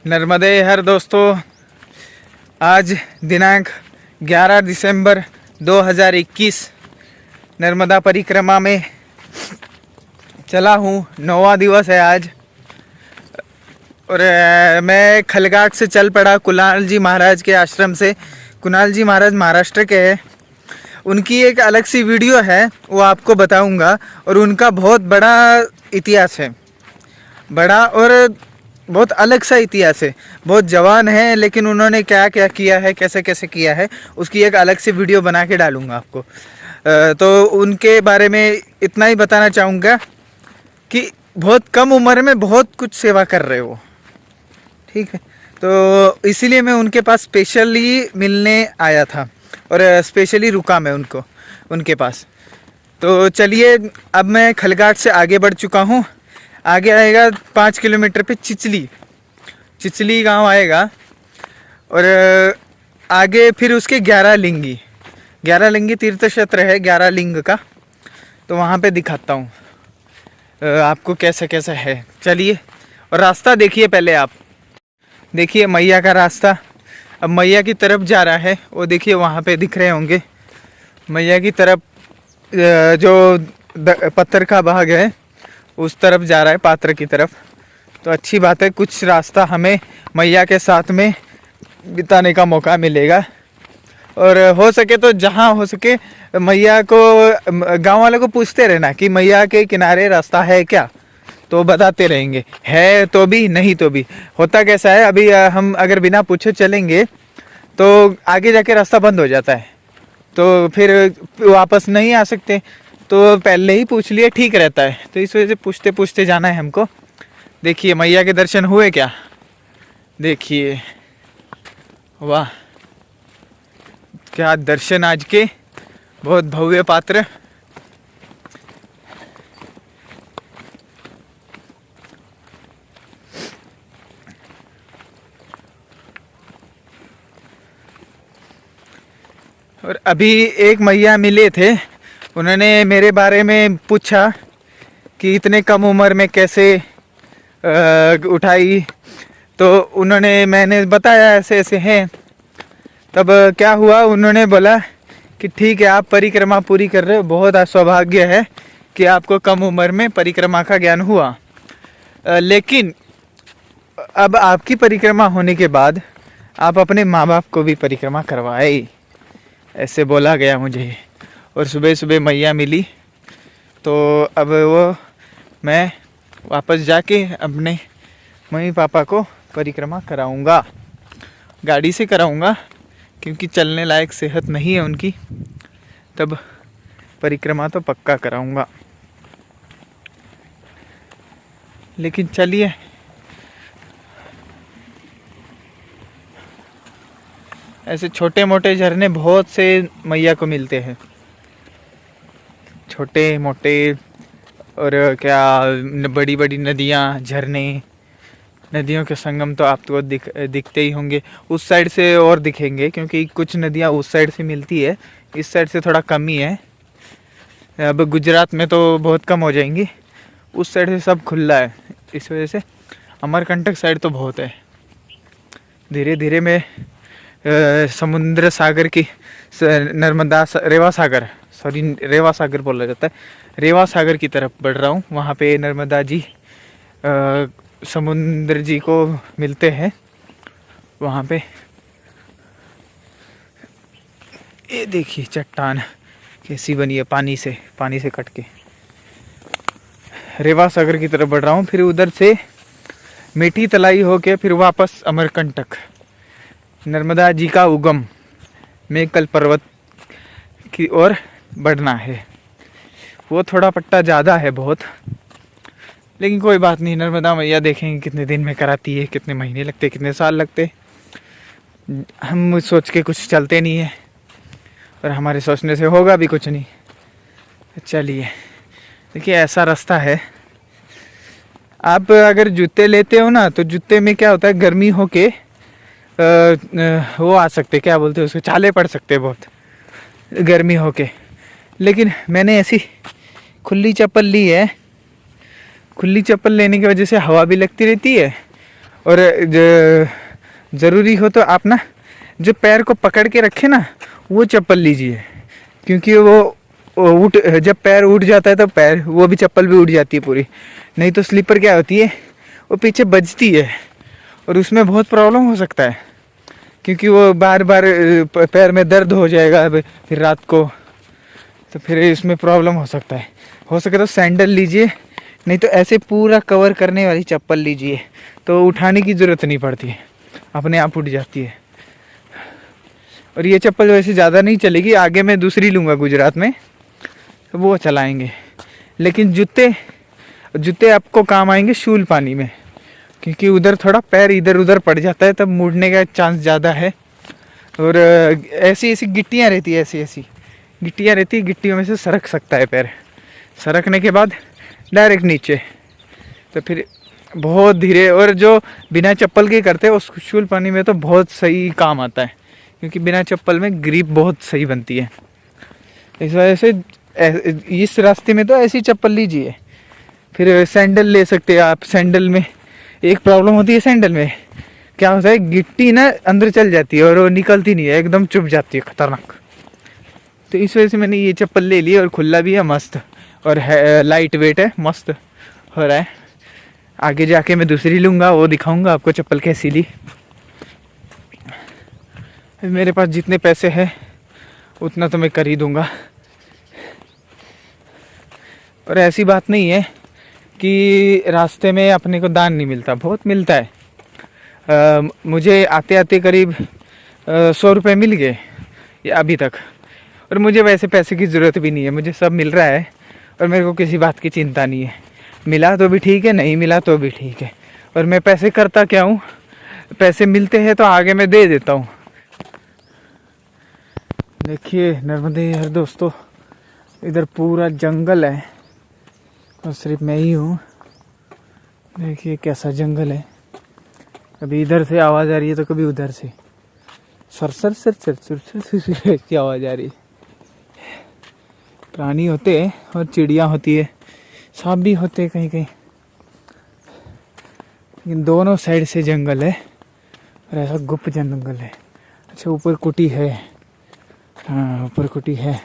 नर्मदे हर दोस्तों, आज दिनांक 11 दिसंबर 2021 नर्मदा परिक्रमा में चला हूँ। 9वां दिवस है आज और मैं खलघाट से चल पड़ा कुणाल जी महाराज के आश्रम से। कुणाल जी महाराज महाराष्ट्र के हैं। उनकी एक अलग सी वीडियो है, वो आपको बताऊंगा। और उनका बहुत बड़ा इतिहास है, बड़ा और बहुत अलग सा इतिहास है। बहुत जवान है, लेकिन उन्होंने क्या क्या किया है, कैसे कैसे किया है, उसकी एक अलग सी वीडियो बना के डालूंगा आपको। तो उनके बारे में इतना ही बताना चाहूँगा कि बहुत कम उम्र में बहुत कुछ सेवा कर रहे हो, ठीक है। तो इसीलिए मैं उनके पास स्पेशली मिलने आया था और स्पेशली रुका मैं उनके पास। तो चलिए, अब मैं खलघाट से आगे बढ़ चुका हूँ। आगे आएगा 5 किलोमीटर पे चिचली गांव आएगा और आगे फिर उसके 11 लिंगी तीर्थ क्षेत्र है 11 लिंग का। तो वहाँ पे दिखाता हूँ आपको कैसे कैसे है। चलिए, और रास्ता देखिए, पहले आप देखिए मैया का रास्ता। अब मैया की तरफ जा रहा है, वो देखिए वहाँ पे दिख रहे होंगे मैया की तरफ। जो पत्थर का भाग है उस तरफ जा रहा है, पात्र की तरफ। तो अच्छी बात है, कुछ रास्ता हमें मैया के साथ में बिताने का मौका मिलेगा। और हो सके तो जहाँ हो सके मैया को, गांव वालों को पूछते रहना कि मैया के किनारे रास्ता है क्या, तो बताते रहेंगे। है तो भी, नहीं तो भी। होता कैसा है, अभी हम अगर बिना पूछे चलेंगे तो आगे जाके रास्ता बंद हो जाता है, तो फिर वापस नहीं आ सकते। तो पहले ही पूछ लिए ठीक रहता है। तो इस वजह से पूछते पूछते जाना है हमको। देखिए मैया के दर्शन हुए क्या, देखिए, वाह क्या दर्शन आज के, बहुत भव्य पात्र। और अभी एक मैया मिले थे, उन्होंने मेरे बारे में पूछा कि इतने कम उम्र में कैसे उठाई। तो मैंने बताया ऐसे ऐसे हैं। तब क्या हुआ, उन्होंने बोला कि ठीक है, आप परिक्रमा पूरी कर रहे हो, बहुत सौभाग्य है कि आपको कम उम्र में परिक्रमा का ज्ञान हुआ। लेकिन अब आपकी परिक्रमा होने के बाद आप अपने माँ बाप को भी परिक्रमा करवाए, ऐसे बोला गया मुझे। और सुबह सुबह मैया मिली, तो अब मैं वापस जाके अपने मम्मी पापा को परिक्रमा कराऊंगा। गाड़ी से कराऊंगा, क्योंकि चलने लायक सेहत नहीं है उनकी। तब परिक्रमा तो पक्का कराऊंगा। लेकिन चलिए, ऐसे छोटे मोटे झरने बहुत से मैया को मिलते हैं, छोटे मोटे। और क्या बड़ी बड़ी नदियाँ, झरने, नदियों के संगम तो आपको दिखते ही होंगे। उस साइड से और दिखेंगे, क्योंकि कुछ नदियाँ उस साइड से मिलती है, इस साइड से थोड़ा कम ही है। अब गुजरात में तो बहुत कम हो जाएंगी, उस साइड से सब खुला है। इस वजह से अमरकंटक साइड तो बहुत है। धीरे धीरे मैं समुद्र सागर की रेवा सागर बोला जाता है, रेवा सागर की तरफ बढ़ रहा हूँ। वहाँ पे नर्मदा जी समुद्र जी को मिलते हैं वहाँ पे। ये देखिए चट्टान कैसी बनी है, पानी से कट के। रेवा सागर की तरफ बढ़ रहा हूँ, फिर उधर से मीठी तलाई होके फिर वापस अमरकंटक, नर्मदा जी का उगम मेकल पर्वत की ओर बढ़ना है। वो थोड़ा पट्टा ज़्यादा है बहुत, लेकिन कोई बात नहीं। नर्मदा मैया देखेंगे कितने दिन में कराती है, कितने महीने लगते, कितने साल लगते। हम सोच के कुछ चलते नहीं है, और हमारे सोचने से होगा भी कुछ नहीं। चलिए, देखिए ऐसा रास्ता है। आप अगर जूते लेते हो ना, तो जूते में क्या होता है, गर्मी होके वो आ सकते, क्या बोलते हैं उसको, छाले पड़ सकते बहुत गर्मी होके। लेकिन मैंने ऐसी खुली चप्पल ली है। खुली चप्पल लेने की वजह से हवा भी लगती रहती है और ज़रूरी हो तो आप ना जो पैर को पकड़ के रखे ना वो चप्पल लीजिए, क्योंकि वो उठ जब पैर उठ जाता है तो पैर वो भी चप्पल भी उठ जाती है पूरी। नहीं तो स्लीपर क्या होती है, वो पीछे बजती है और उसमें बहुत प्रॉब्लम हो सकता है, क्योंकि वो बार बार पैर में दर्द हो जाएगा फिर रात को, तो फिर इसमें प्रॉब्लम हो सकता है। हो सके तो सैंडल लीजिए, नहीं तो ऐसे पूरा कवर करने वाली चप्पल लीजिए, तो उठाने की ज़रूरत नहीं पड़ती है, अपने आप उठ जाती है। और ये चप्पल वैसे ज़्यादा नहीं चलेगी, आगे मैं दूसरी लूँगा गुजरात में, तो वो चलाएंगे। लेकिन जूते आपको काम आएंगे शूल पानी में, क्योंकि उधर थोड़ा पैर इधर उधर पड़ जाता है, तब मुड़ने का चांस ज़्यादा है। और ऐसी ऐसी गिट्टियाँ रहती है, ऐसी गिट्टियाँ रहती है, गिट्टियों में से सरक सकता है पैर, सरकने के बाद डायरेक्ट नीचे, तो फिर बहुत धीरे। और जो बिना चप्पल के करते हैं उस शूल पानी में तो बहुत सही काम आता है, क्योंकि बिना चप्पल में ग्रिप बहुत सही बनती है। इस वजह से इस रास्ते में तो ऐसी चप्पल लीजिए। फिर सैंडल ले सकते हैं आप। सैंडल में एक प्रॉब्लम होती है, सैंडल में क्या होता है, गिट्टी ना अंदर चल जाती है और वो निकलती नहीं है, एकदम चुभ जाती है, खतरनाक। तो इस वजह से मैंने ये चप्पल ले ली, और खुला भी है मस्त, और है लाइट वेट है, मस्त हो रहा है। आगे जाके मैं दूसरी लूँगा, वो दिखाऊंगा आपको चप्पल कैसी ली। मेरे पास जितने पैसे हैं उतना तो मैं कर ही दूँगा। और ऐसी बात नहीं है कि रास्ते में अपने को दान नहीं मिलता, बहुत मिलता है। मुझे आते आते करीब 100 रुपये मिल गए अभी तक, और मुझे वैसे पैसे की ज़रूरत भी नहीं है, मुझे सब मिल रहा है और मेरे को किसी बात की चिंता नहीं है। मिला तो भी ठीक है, नहीं मिला तो भी ठीक है। और मैं पैसे करता क्या हूँ, पैसे मिलते हैं तो आगे मैं दे देता हूँ। देखिए नर्मदे यार दोस्तों, इधर पूरा जंगल है और सिर्फ मैं ही हूँ। देखिए कैसा जंगल है, कभी इधर से आवाज़ आ रही है तो कभी उधर से, सर की आवाज़ आ रही है। प्राणी होते हैं और चिड़िया होती है, सांप भी होते हैं कहीं कहीं, लेकिन दोनों साइड से जंगल है और ऐसा गुप्त जंगल है। अच्छा ऊपर कुटी है, हाँ ऊपर कुटी है,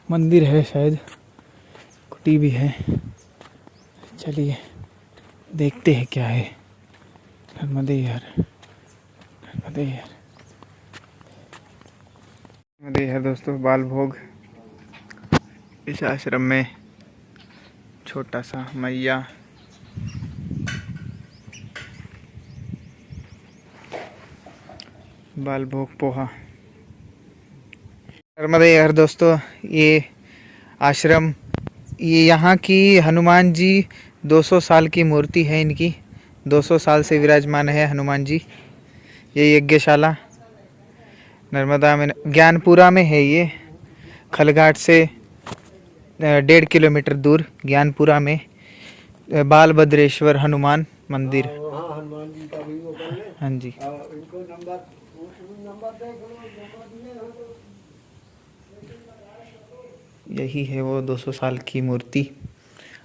मंदिर है शायद, कुटी भी है। चलिए देखते हैं क्या है। नर्मदे यार, नर्मदे यार, नर्मदे यार दोस्तों, बाल भोग इस आश्रम में छोटा सा मैया, बाल भोग पोहा। नर्मदे यार दोस्तों, ये आश्रम, ये यहाँ की हनुमान जी 200 साल की मूर्ति है इनकी, 200 साल से विराजमान है हनुमान जी। ये यज्ञशाला नर्मदा में ज्ञानपुरा में है, ये खलघाट से 1.5 किलोमीटर दूर ज्ञानपुरा में बाल भद्रेश्वर हनुमान मंदिर। हनुमान जी का भी वो कर ले। हाँ जी, इनको नंबर यही है वो 200 साल की मूर्ति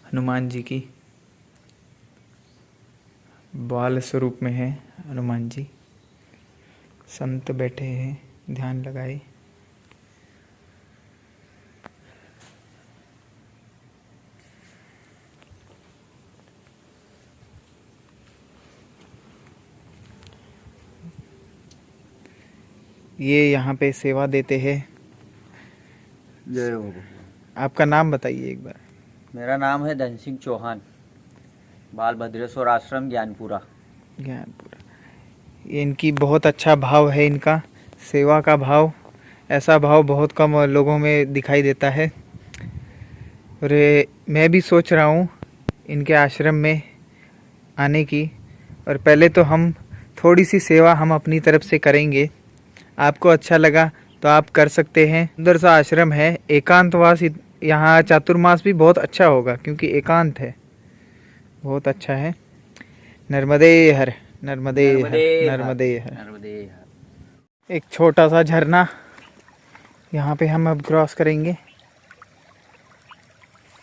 हनुमान जी की, बाल स्वरूप में है हनुमान जी। संत बैठे हैं, ध्यान लगाए। ये यहाँ पे सेवा देते हैं। जय हो। आपका नाम बताइए एक बार। मेरा नाम है धन सिंह चौहान, बाल भद्रेश्वर आश्रम ज्ञानपुरा। ज्ञानपुरा। ये इनकी बहुत अच्छा भाव है, इनका सेवा का भाव, ऐसा भाव बहुत कम लोगों में दिखाई देता है। और मैं भी सोच रहा हूँ इनके आश्रम में आने की। और पहले तो हम थोड़ी सी सेवा हम अपनी तरफ से करेंगे, आपको अच्छा लगा तो आप कर सकते हैं। सुंदर सा आश्रम है, एकांतवास। यहाँ चातुर्मास भी बहुत अच्छा होगा क्योंकि एकांत है, बहुत अच्छा है। नर्मदे हर, नर्मदे हर, नर्मदे हर, नर्मदे हर। एक छोटा सा झरना यहाँ पे हम अब क्रॉस करेंगे।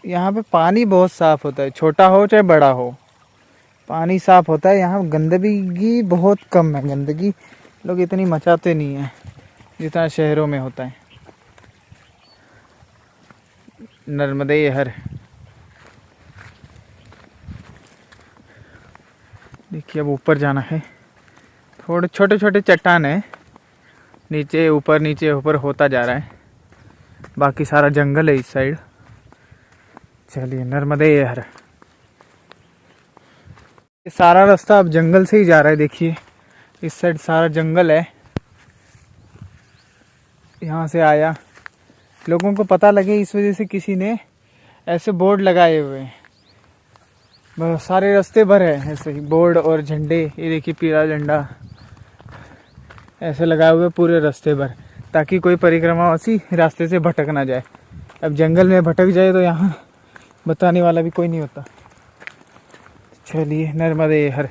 यहाँ पे पानी बहुत साफ होता है, छोटा हो चाहे बड़ा हो, पानी साफ होता है। यहाँ गंदगी बहुत कम है, गंदगी लोग इतनी मचाते नहीं है जितना शहरों में होता है। नर्मदे हर देखिए, अब ऊपर जाना है। थोड़े छोटे छोटे चट्टान है, नीचे ऊपर होता जा रहा है। बाकी सारा जंगल है इस साइड। चलिए, नर्मदे हर। ये सारा रास्ता अब जंगल से ही जा रहा है। देखिए, इस साइड सारा जंगल है। यहाँ से आया, लोगों को पता लगे इस वजह से किसी ने ऐसे बोर्ड लगाए हुए हैं। बहुत सारे रास्ते भर है ऐसे ही बोर्ड और झंडे। ये देखिए, पीला झंडा ऐसे लगाए हुए पूरे रास्ते भर, ताकि कोई परिक्रमावासी रास्ते से भटक ना जाए। अब जंगल में भटक जाए तो यहाँ बताने वाला भी कोई नहीं होता। चलिए, नर्मदे हर।